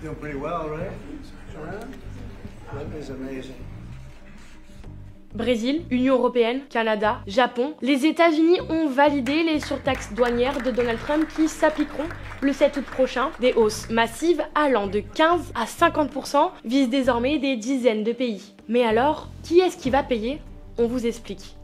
Doing pretty well, right? That is amazing. Brésil, Union européenne, Canada, Japon, les États-Unis ont validé les surtaxes douanières de Donald Trump qui s'appliqueront le 7 août prochain. Des hausses massives allant de 15 à 50% visent désormais des dizaines de pays. Mais alors, qui est-ce qui va payer? On vous explique.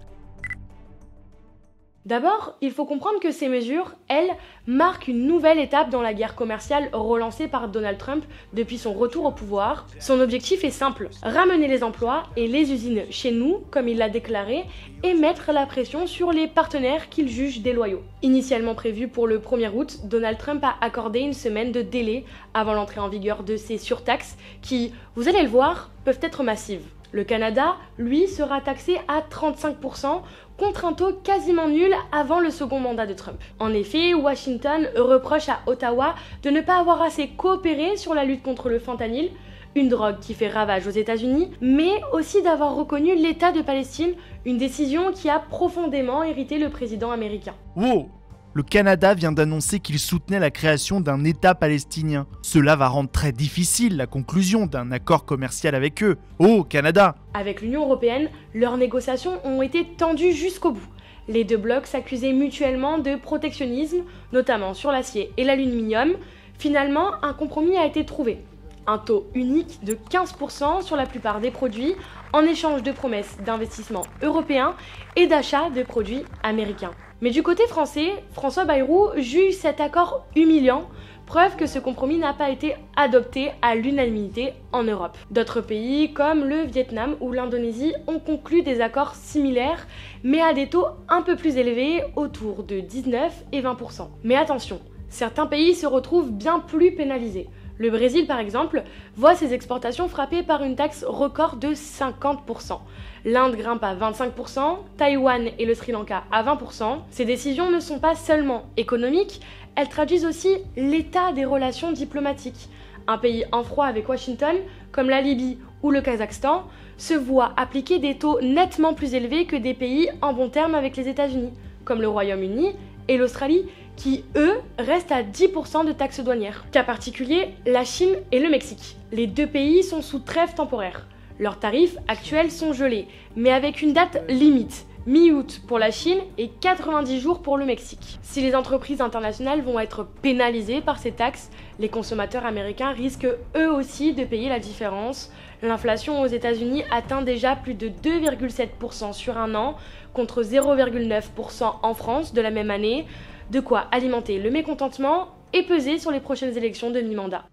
D'abord, il faut comprendre que ces mesures, elles, marquent une nouvelle étape dans la guerre commerciale relancée par Donald Trump depuis son retour au pouvoir. Son objectif est simple, ramener les emplois et les usines chez nous, comme il l'a déclaré, et mettre la pression sur les partenaires qu'il juge déloyaux. Initialement prévu pour le 1er août, Donald Trump a accordé une semaine de délai avant l'entrée en vigueur de ces surtaxes qui, vous allez le voir, peuvent être massives. Le Canada, lui, sera taxé à 35%, contre un taux quasiment nul avant le second mandat de Trump. En effet, Washington reproche à Ottawa de ne pas avoir assez coopéré sur la lutte contre le fentanyl, une drogue qui fait ravage aux États-Unis, mais aussi d'avoir reconnu l'État de Palestine, une décision qui a profondément irrité le président américain. Wow! Le Canada vient d'annoncer qu'il soutenait la création d'un État palestinien. Cela va rendre très difficile la conclusion d'un accord commercial avec eux. Oh, Canada! Avec l'Union européenne, leurs négociations ont été tendues jusqu'au bout. Les deux blocs s'accusaient mutuellement de protectionnisme, notamment sur l'acier et l'aluminium. Finalement, un compromis a été trouvé. Un taux unique de 15% sur la plupart des produits, en échange de promesses d'investissement européens et d'achat de produits américains. Mais du côté français, François Bayrou juge cet accord humiliant, preuve que ce compromis n'a pas été adopté à l'unanimité en Europe. D'autres pays comme le Vietnam ou l'Indonésie ont conclu des accords similaires, mais à des taux un peu plus élevés, autour de 19 et 20%. Mais attention, certains pays se retrouvent bien plus pénalisés. Le Brésil, par exemple, voit ses exportations frappées par une taxe record de 50%. L'Inde grimpe à 25%, Taïwan et le Sri Lanka à 20%. Ces décisions ne sont pas seulement économiques, elles traduisent aussi l'état des relations diplomatiques. Un pays en froid avec Washington, comme la Libye ou le Kazakhstan, se voit appliquer des taux nettement plus élevés que des pays en bon terme avec les États-Unis, comme le Royaume-Uni et l'Australie, qui, eux, restent à 10% de taxes douanières. Cas particulier, la Chine et le Mexique. Les deux pays sont sous trêve temporaire. Leurs tarifs actuels sont gelés, mais avec une date limite, mi-août pour la Chine et 90 jours pour le Mexique. Si les entreprises internationales vont être pénalisées par ces taxes, les consommateurs américains risquent eux aussi de payer la différence. L'inflation aux États-Unis atteint déjà plus de 2,7% sur un an, contre 0,9% en France de la même année. De quoi alimenter le mécontentement et peser sur les prochaines élections de mi-mandat.